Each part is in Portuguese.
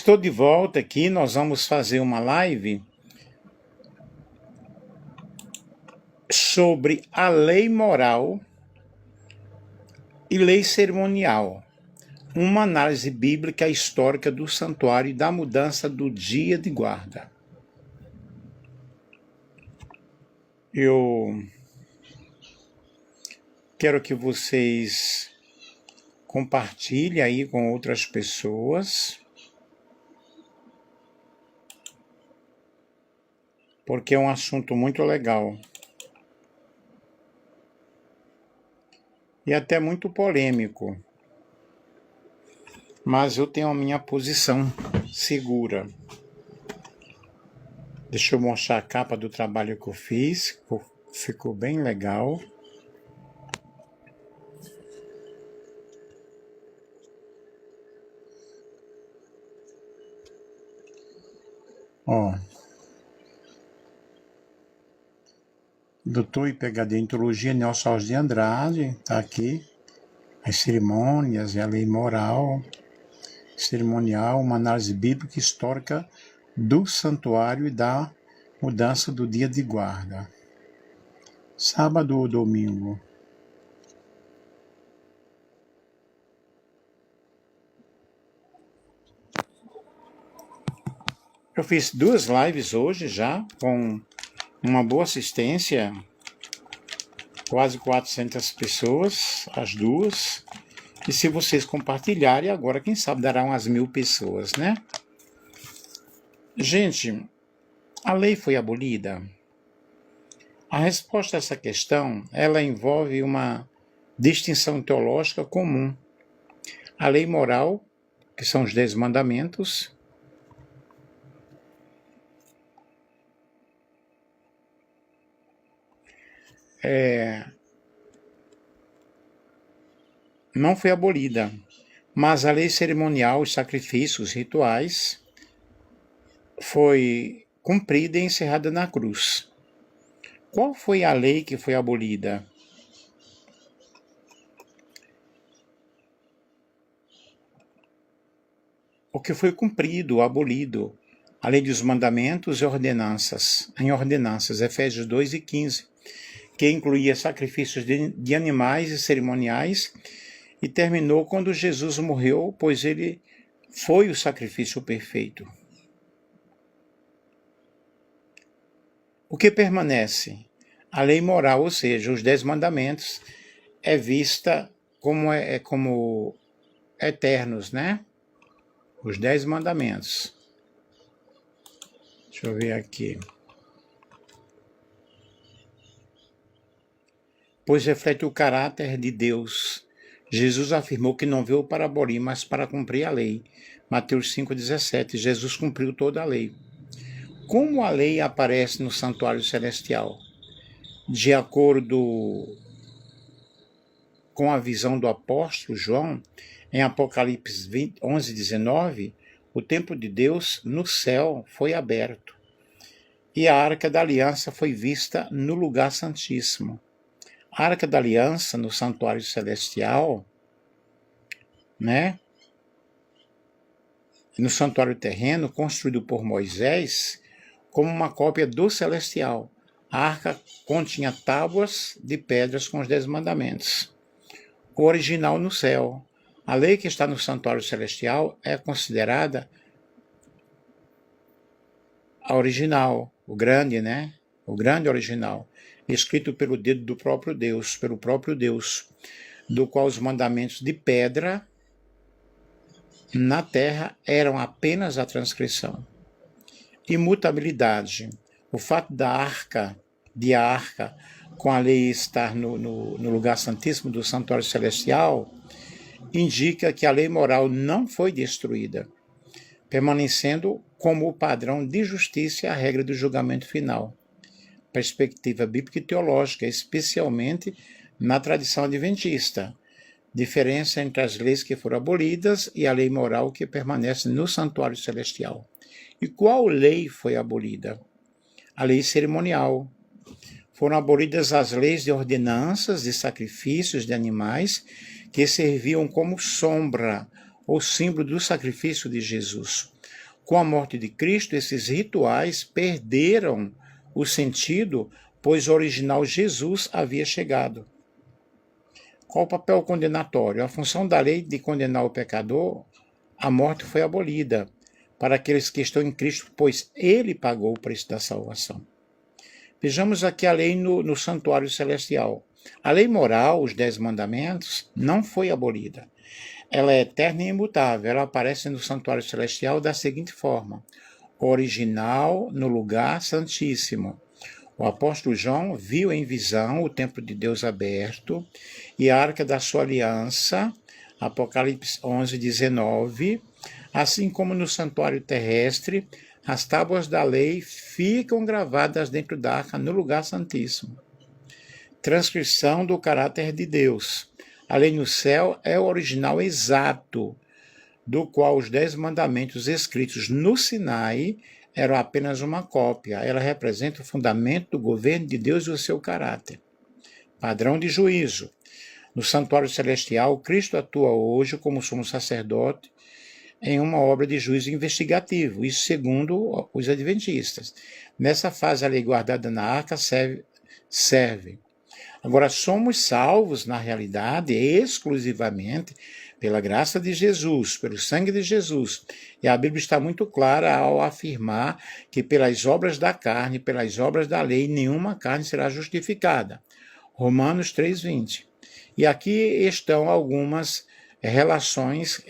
Estou de volta aqui, nós vamos fazer uma live sobre a lei moral e lei cerimonial. Uma análise bíblica histórica do santuário e da mudança do dia de guarda. Eu quero que vocês compartilhem aí com outras pessoas, porque é um assunto muito legal e até muito polêmico, mas eu tenho a minha posição segura. Deixa eu mostrar a capa do trabalho que eu fiz, ficou bem legal. Ó, doutor e PhD em Teologia, Nelson Alves de Andrade, está aqui. As cerimônias e a lei moral, cerimonial, uma análise bíblica histórica do santuário e da mudança do dia de guarda. Sábado ou domingo? Eu fiz 2 lives hoje já, com uma boa assistência, quase 400 pessoas, as duas. E se vocês compartilharem, agora quem sabe dará umas 1000 pessoas, né? Gente, a lei foi abolida? A resposta a essa questão, ela envolve uma distinção teológica comum. A lei moral, que são os 10 mandamentos, não foi abolida, mas a lei cerimonial, os sacrifícios, os rituais, foi cumprida e encerrada na cruz. Qual foi a lei que foi abolida? O que foi cumprido, abolido, a lei dos mandamentos e ordenanças, em ordenanças, Efésios 2:15, que incluía sacrifícios de animais e cerimoniais, e terminou quando Jesus morreu, pois ele foi o sacrifício perfeito. O que permanece? A lei moral, ou seja, os 10 mandamentos, é vista como eternos, né? Os 10 mandamentos. Deixa eu ver aqui. Pois reflete o caráter de Deus. Jesus afirmou que não veio para abolir, mas para cumprir a lei. Mateus 5,17. Jesus cumpriu toda a lei. Como a lei aparece no santuário celestial? De acordo com a visão do apóstolo João, em Apocalipse 11:19, o templo de Deus no céu foi aberto e a Arca da Aliança foi vista no lugar santíssimo. A Arca da Aliança no santuário celestial, né? No santuário terreno, construído por Moisés, como uma cópia do celestial. A arca continha tábuas de pedras com os 10 mandamentos. O original no céu. A lei que está no santuário celestial é considerada a original, o grande, né? O grande original, escrito pelo dedo do próprio Deus, pelo próprio Deus, do qual os mandamentos de pedra na terra eram apenas a transcrição. Imutabilidade. O fato da arca, com a lei estar no lugar santíssimo do santuário celestial, indica que a lei moral não foi destruída, permanecendo como o padrão de justiça e a regra do julgamento final. Perspectiva bíblica e teológica, especialmente na tradição adventista. Diferença entre as leis que foram abolidas e a lei moral que permanece no santuário celestial. E qual lei foi abolida? A lei cerimonial. Foram abolidas as leis de ordenanças, de sacrifícios de animais, que serviam como sombra ou símbolo do sacrifício de Jesus. Com a morte de Cristo, esses rituais perderam o sentido, pois o original Jesus havia chegado. Qual o papel condenatório? A função da lei de condenar o pecador, a morte foi abolida para aqueles que estão em Cristo, pois ele pagou o preço da salvação. Vejamos aqui a lei no santuário celestial. A lei moral, os 10 mandamentos, não foi abolida. Ela é eterna e imutável. Ela aparece no santuário celestial da seguinte forma: original no lugar santíssimo. O apóstolo João viu em visão o templo de Deus aberto e a arca da sua aliança, Apocalipse 11, 19, assim como no santuário terrestre, as tábuas da lei ficam gravadas dentro da arca no lugar santíssimo. Transcrição do caráter de Deus. A lei no céu é o original exato, do qual os 10 mandamentos escritos no Sinai eram apenas uma cópia. Ela representa o fundamento do governo de Deus e o seu caráter. Padrão de juízo. No santuário celestial, Cristo atua hoje como sumo sacerdote em uma obra de juízo investigativo, isso segundo os adventistas. Nessa fase, a lei guardada na arca serve. Agora, somos salvos, na realidade, exclusivamente pela graça de Jesus, pelo sangue de Jesus. E a Bíblia está muito clara ao afirmar que pelas obras da carne, pelas obras da lei, nenhuma carne será justificada. Romanos 3:20. E aqui estão algumas relações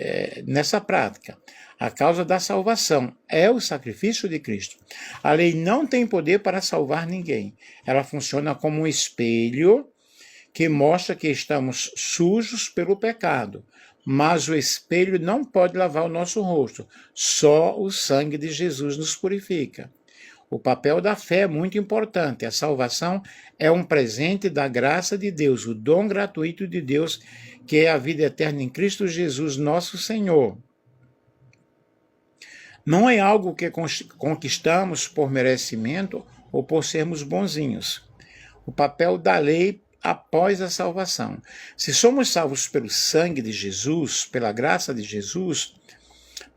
nessa prática. A causa da salvação é o sacrifício de Cristo. A lei não tem poder para salvar ninguém. Ela funciona como um espelho que mostra que estamos sujos pelo pecado. Mas o espelho não pode lavar o nosso rosto. Só o sangue de Jesus nos purifica. O papel da fé é muito importante. A salvação é um presente da graça de Deus, o dom gratuito de Deus, que é a vida eterna em Cristo Jesus, nosso Senhor. Não é algo que conquistamos por merecimento ou por sermos bonzinhos. O papel da lei após a salvação. Se somos salvos pelo sangue de Jesus, pela graça de Jesus,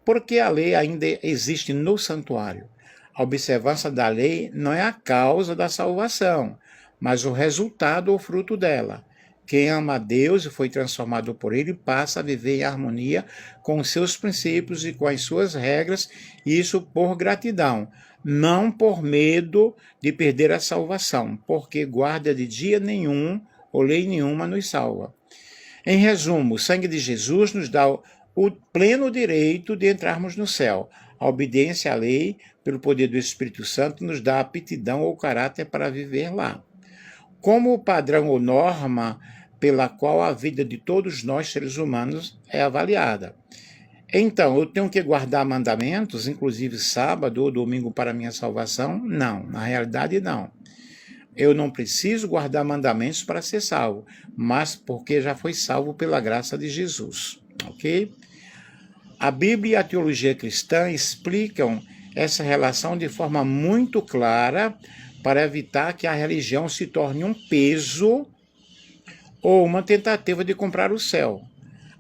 por que a lei ainda existe no santuário? A observância da lei não é a causa da salvação, mas o resultado ou fruto dela. Quem ama a Deus e foi transformado por Ele passa a viver em harmonia com os seus princípios e com as suas regras, e isso por gratidão, não por medo de perder a salvação, porque guarda de dia nenhum ou lei nenhuma nos salva. Em resumo, o sangue de Jesus nos dá o pleno direito de entrarmos no céu. A obediência à lei, pelo poder do Espírito Santo, nos dá aptidão ou caráter para viver lá. Como o padrão ou norma pela qual a vida de todos nós, seres humanos, é avaliada. Então, eu tenho que guardar mandamentos, inclusive sábado ou domingo para minha salvação? Não, na realidade não. Eu não preciso guardar mandamentos para ser salvo, mas porque já foi salvo pela graça de Jesus, ok? A Bíblia e a teologia cristã explicam essa relação de forma muito clara para evitar que a religião se torne um peso ou uma tentativa de comprar o céu.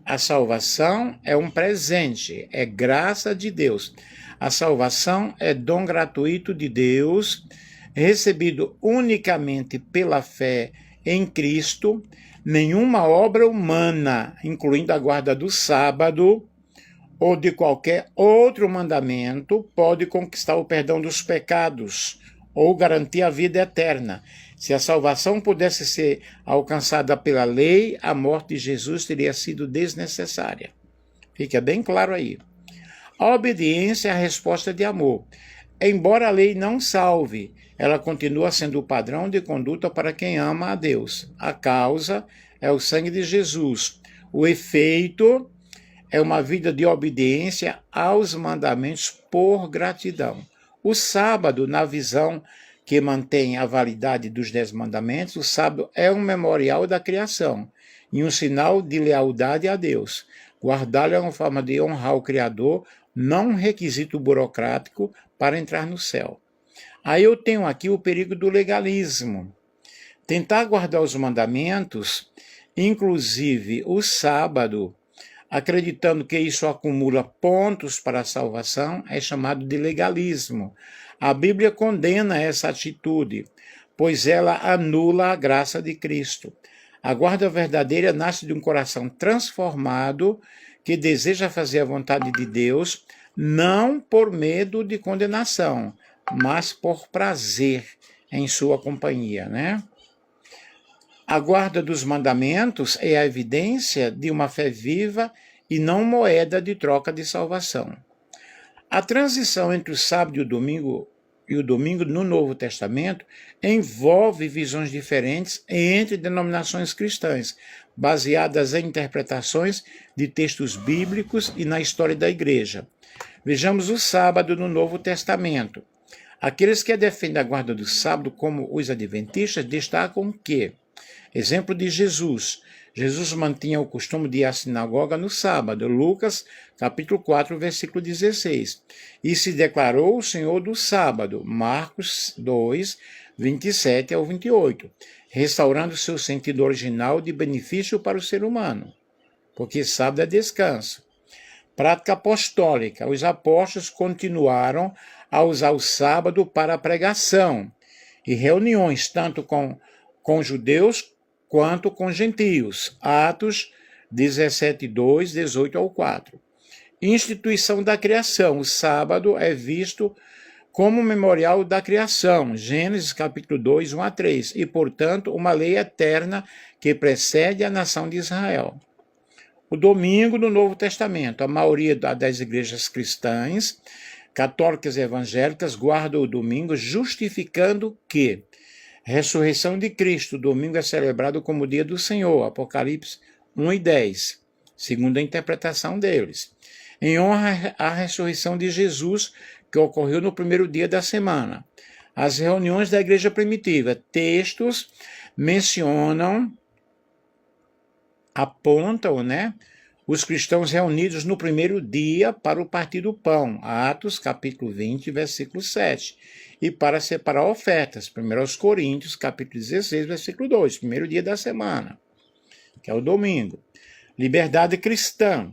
A salvação é um presente, é graça de Deus. A salvação é dom gratuito de Deus, recebido unicamente pela fé em Cristo. Nenhuma obra humana, incluindo a guarda do sábado ou de qualquer outro mandamento, pode conquistar o perdão dos pecados ou garantir a vida eterna. Se a salvação pudesse ser alcançada pela lei, a morte de Jesus teria sido desnecessária. Fica bem claro aí. A obediência é a resposta de amor. Embora a lei não salve, ela continua sendo o padrão de conduta para quem ama a Deus. A causa é o sangue de Jesus. O efeito é uma vida de obediência aos mandamentos por gratidão. O sábado, na visão que mantém a validade dos 10 mandamentos, o sábado é um memorial da criação e um sinal de lealdade a Deus. Guardá-lo é uma forma de honrar o Criador, não um requisito burocrático para entrar no céu. Aí eu tenho aqui o perigo do legalismo. Tentar guardar os mandamentos, inclusive o sábado, acreditando que isso acumula pontos para a salvação, é chamado de legalismo. A Bíblia condena essa atitude, pois ela anula a graça de Cristo. A guarda verdadeira nasce de um coração transformado que deseja fazer a vontade de Deus, não por medo de condenação, mas por prazer em sua companhia, né? A guarda dos mandamentos é a evidência de uma fé viva e não moeda de troca de salvação. A transição entre o sábado e o domingo no Novo Testamento envolve visões diferentes entre denominações cristãs, baseadas em interpretações de textos bíblicos e na história da igreja. Vejamos o sábado no Novo Testamento. Aqueles que defendem a guarda do sábado, como os adventistas, destacam que, exemplo de Jesus, Jesus mantinha o costume de ir à sinagoga no sábado, Lucas capítulo 4, versículo 16, e se declarou o Senhor do sábado, Marcos 2, 27 ao 28, restaurando seu sentido original de benefício para o ser humano, porque sábado é descanso. Prática apostólica, os apóstolos continuaram a usar o sábado para a pregação e reuniões, tanto com judeus quanto com gentios. Atos 17, 2, 18 ao 4. Instituição da criação. O sábado é visto como memorial da criação. Gênesis capítulo 2, 1 a 3. E, portanto, uma lei eterna que precede a nação de Israel. O domingo no Novo Testamento. A maioria das igrejas cristãs, católicas e evangélicas, guardam o domingo justificando que ressurreição de Cristo, domingo é celebrado como o dia do Senhor, Apocalipse 1 e 10, segundo a interpretação deles. Em honra à ressurreição de Jesus, que ocorreu no primeiro dia da semana. As reuniões da igreja primitiva, textos mencionam, apontam, os cristãos reunidos no primeiro dia para o partir do pão, Atos capítulo 20, versículo 7, e para separar ofertas, 1 Coríntios capítulo 16, versículo 2, primeiro dia da semana, que é o domingo. Liberdade cristã.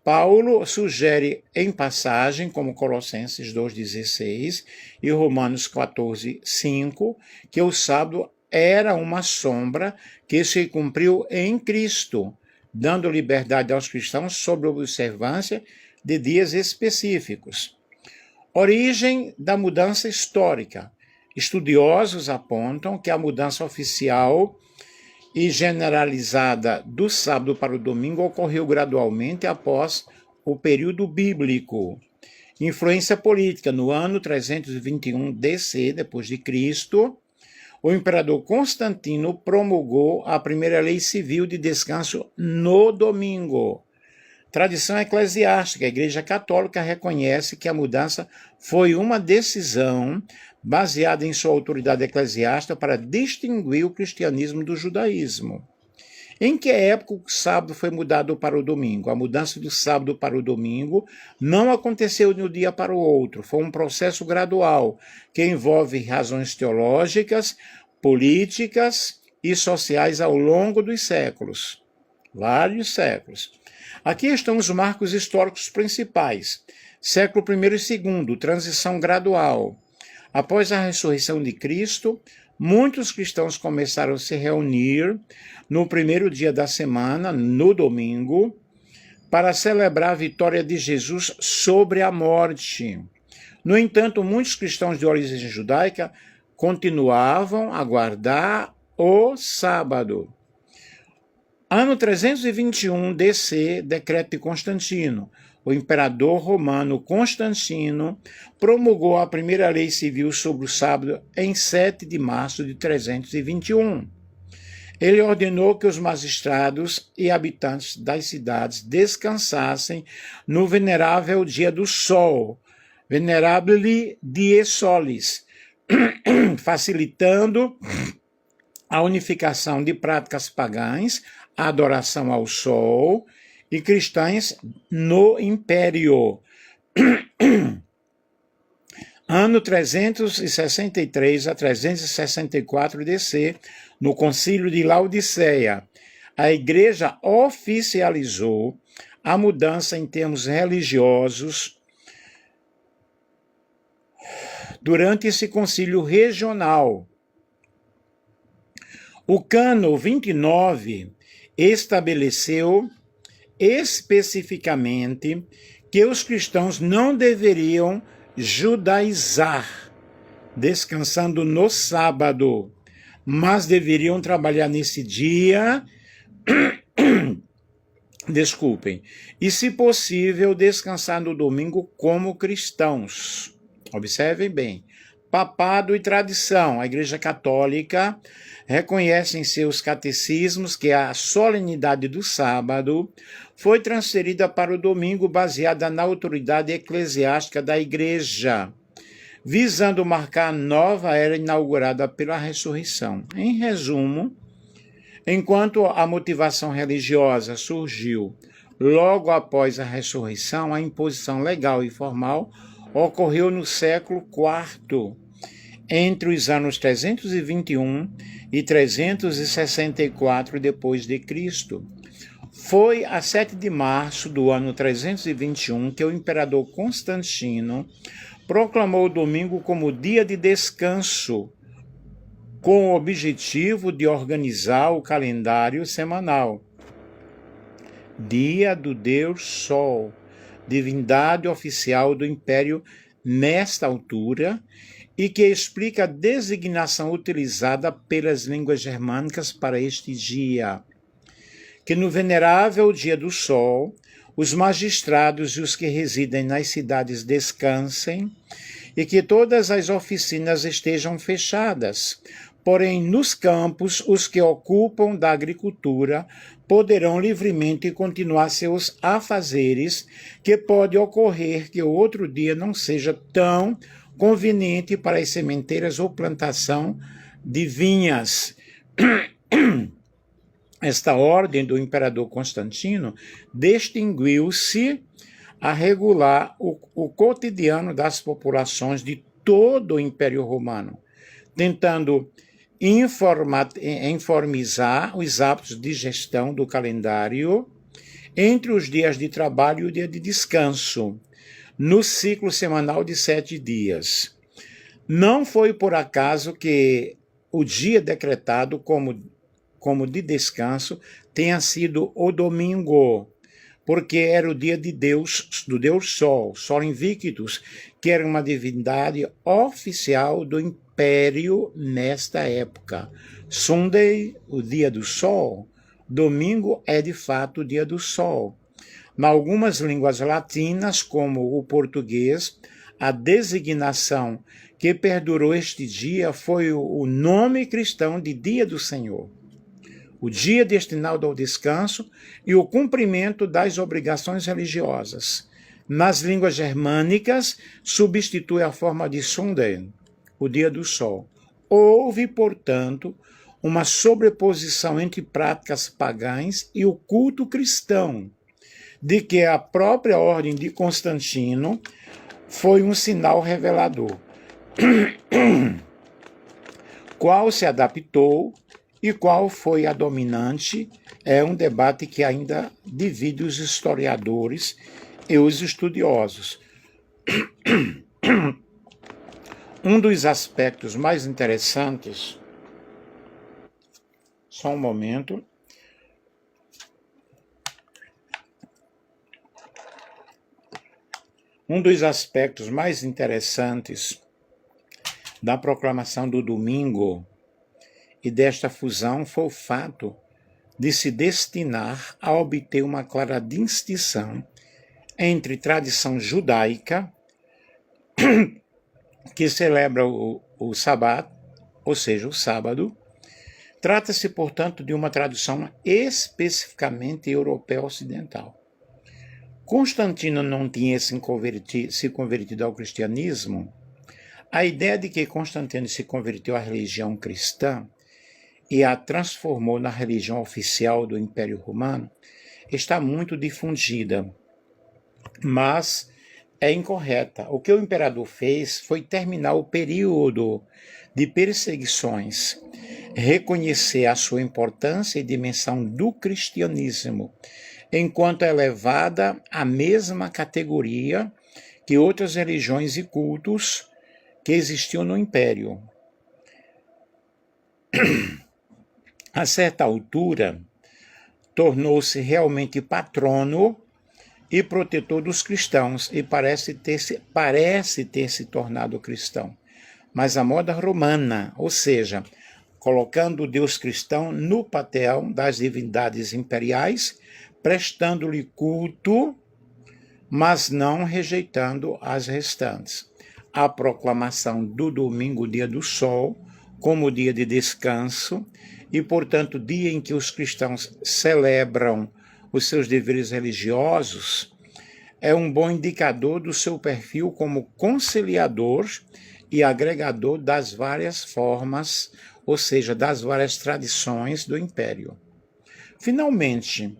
Paulo sugere em passagem, como Colossenses 2,16 e Romanos 14, 5, que o sábado era uma sombra que se cumpriu em Cristo, dando liberdade aos cristãos sobre a observância de dias específicos. Origem da mudança histórica. Estudiosos apontam que a mudança oficial e generalizada do sábado para o domingo ocorreu gradualmente após o período bíblico. Influência política. No ano 321 DC, depois de Cristo, o imperador Constantino promulgou a primeira lei civil de descanso no domingo. Tradição eclesiástica. A Igreja Católica reconhece que a mudança foi uma decisão baseada em sua autoridade eclesiástica para distinguir o cristianismo do judaísmo. Em que época o sábado foi mudado para o domingo? A mudança do sábado para o domingo não aconteceu de um dia para o outro. Foi um processo gradual que envolve razões teológicas, políticas e sociais ao longo dos séculos. Vários séculos. Aqui estão os marcos históricos principais. Século I e II, transição gradual. Após a ressurreição de Cristo, muitos cristãos começaram a se reunir no primeiro dia da semana, no domingo, para celebrar a vitória de Jesus sobre a morte. No entanto, muitos cristãos de origem judaica continuavam a guardar o sábado. Ano 321 DC, decreto de Constantino. O imperador romano Constantino promulgou a primeira lei civil sobre o sábado em 7 de março de 321. Ele ordenou que os magistrados e habitantes das cidades descansassem no venerável dia do sol, Venerabili die solis, facilitando a unificação de práticas pagãs, a adoração ao sol e cristãs no Império. Ano 363 a 364 DC, no Concílio de Laodiceia, a Igreja oficializou a mudança em termos religiosos durante esse concílio regional. O Cânon 29 estabeleceu especificamente que os cristãos não deveriam judaizar, descansando no sábado, mas deveriam trabalhar nesse dia, e se possível descansar no domingo como cristãos. Observem bem, papado e tradição, a Igreja Católica reconhece em seus catecismos que a solenidade do sábado foi transferida para o domingo baseada na autoridade eclesiástica da Igreja, visando marcar a nova era inaugurada pela ressurreição. Em resumo, enquanto a motivação religiosa surgiu logo após a ressurreição, a imposição legal e formal ocorreu no século IV, entre os anos 321 e 364 depois de Cristo. Foi a 7 de março do ano 321 que o imperador Constantino proclamou o domingo como dia de descanso, com o objetivo de organizar o calendário semanal. Dia do Deus Sol, divindade oficial do Império nesta altura, e que explica a designação utilizada pelas línguas germânicas para este dia. Que no venerável dia do Sol, os magistrados e os que residem nas cidades descansem, e que todas as oficinas estejam fechadas. Porém, nos campos, os que ocupam da agricultura poderão livremente continuar seus afazeres, que pode ocorrer que o outro dia não seja tão conveniente para as sementeiras ou plantação de vinhas. Esta ordem do imperador Constantino distinguiu-se a regular o cotidiano das populações de todo o Império Romano, tentando informizar os hábitos de gestão do calendário entre os dias de trabalho e o dia de descanso, no ciclo semanal de 7 dias. Não foi por acaso que o dia decretado como de descanso tenha sido o domingo, porque era o dia de Deus, do Deus Sol, Sol Invictus, que era uma divindade oficial do Império nesta época. Sunday, o dia do Sol, domingo é de fato o dia do Sol. Em algumas línguas latinas, como o português, a designação que perdurou este dia foi o nome cristão de Dia do Senhor, o dia destinado ao descanso e o cumprimento das obrigações religiosas. Nas línguas germânicas, substitui a forma de Sunday, o dia do sol. Houve, portanto, uma sobreposição entre práticas pagãs e o culto cristão, de que a própria ordem de Constantino foi um sinal revelador. Qual se adaptou e qual foi a dominante é um debate que ainda divide os historiadores e os estudiosos. Um dos aspectos mais interessantes, só um momento, um dos aspectos mais interessantes da proclamação do domingo e desta fusão foi o fato de se destinar a obter uma clara distinção entre tradição judaica, que celebra o Sabat, ou seja, o sábado. Trata-se, portanto, de uma tradição especificamente europeia ocidental. Constantino não tinha se convertido ao cristianismo. A ideia de que Constantino se converteu à religião cristã e a transformou na religião oficial do Império Romano está muito difundida, mas é incorreta. O que o imperador fez foi terminar o período de perseguições, reconhecer a sua importância e dimensão do cristianismo enquanto é levada à mesma categoria que outras religiões e cultos que existiam no Império. A certa altura, tornou-se realmente patrono e protetor dos cristãos e parece ter se tornado cristão. Mas a moda romana, ou seja, colocando o Deus cristão no papel das divindades imperiais, prestando-lhe culto, mas não rejeitando as restantes. A proclamação do domingo, dia do sol, como dia de descanso, e, portanto, dia em que os cristãos celebram os seus deveres religiosos, é um bom indicador do seu perfil como conciliador e agregador das várias formas, ou seja, das várias tradições do Império. Finalmente,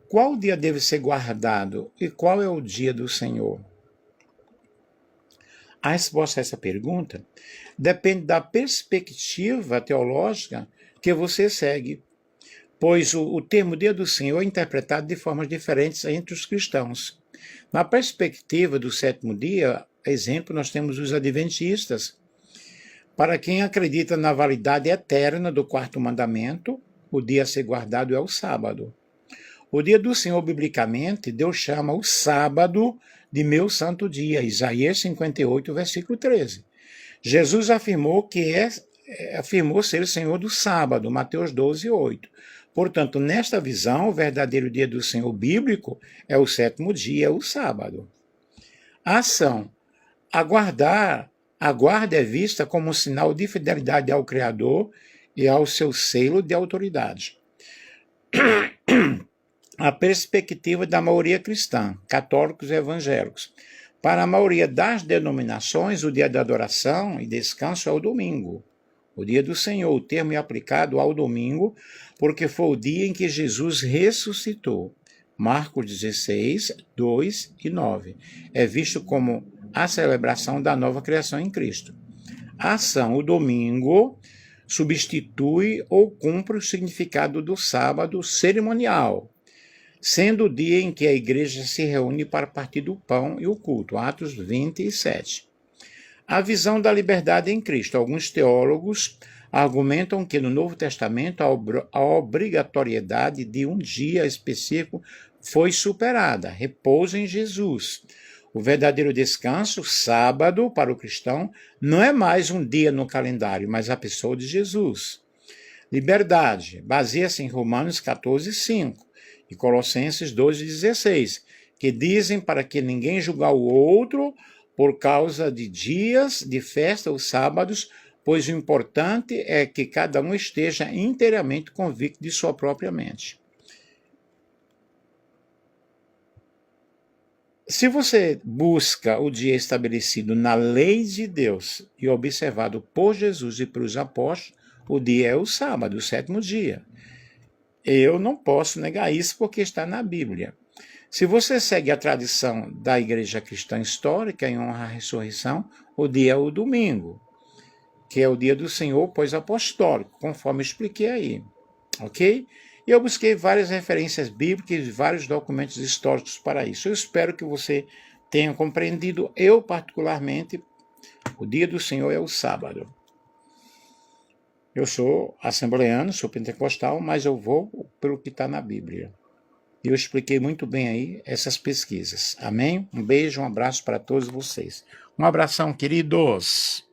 qual dia deve ser guardado e qual é o dia do Senhor? A resposta a essa pergunta depende da perspectiva teológica que você segue, pois o termo dia do Senhor é interpretado de formas diferentes entre os cristãos. Na perspectiva do sétimo dia, exemplo, nós temos os adventistas. Para quem acredita na validade eterna do quarto mandamento, o dia a ser guardado é o sábado. O dia do Senhor, biblicamente, Deus chama o sábado de meu santo dia, Isaías 58, versículo 13. Jesus afirmou afirmou ser o Senhor do sábado, Mateus 12, 8. Portanto, nesta visão, o verdadeiro dia do Senhor bíblico é o sétimo dia, o sábado. A ação, a guarda é vista como um sinal de fidelidade ao Criador e ao seu selo de autoridade. A perspectiva da maioria cristã, católicos e evangélicos. Para a maioria das denominações, o dia da adoração e descanso é o domingo. O dia do Senhor, o termo é aplicado ao domingo, porque foi o dia em que Jesus ressuscitou. Marcos 16, 2 e 9. É visto como a celebração da nova criação em Cristo. A ação, o domingo, substitui ou cumpre o significado do sábado cerimonial, sendo o dia em que a igreja se reúne para partir do pão e o culto. Atos 27. A visão da liberdade em Cristo. Alguns teólogos argumentam que no Novo Testamento a obrigatoriedade de um dia específico foi superada. Repouso em Jesus. O verdadeiro descanso, sábado, para o cristão, não é mais um dia no calendário, mas a pessoa de Jesus. Liberdade baseia-se em Romanos 14, 5 e Colossenses 12, 16, que dizem para que ninguém julgar o outro por causa de dias de festa ou sábados, pois o importante é que cada um esteja inteiramente convicto de sua própria mente. Se você busca o dia estabelecido na lei de Deus e observado por Jesus e pelos apóstolos, o dia é o sábado, o sétimo dia. Eu não posso negar isso porque está na Bíblia. Se você segue a tradição da igreja cristã histórica em honra à ressurreição, o dia é o domingo, que é o dia do Senhor pós-apostólico, conforme eu expliquei aí, ok? E eu busquei várias referências bíblicas e vários documentos históricos para isso. Eu espero que você tenha compreendido. Eu, particularmente, o dia do Senhor é o sábado. Eu sou assembleano, sou pentecostal, mas eu vou pelo que está na Bíblia. E eu expliquei muito bem aí essas pesquisas. Amém? Um beijo, um abraço para todos vocês. Um abração, queridos!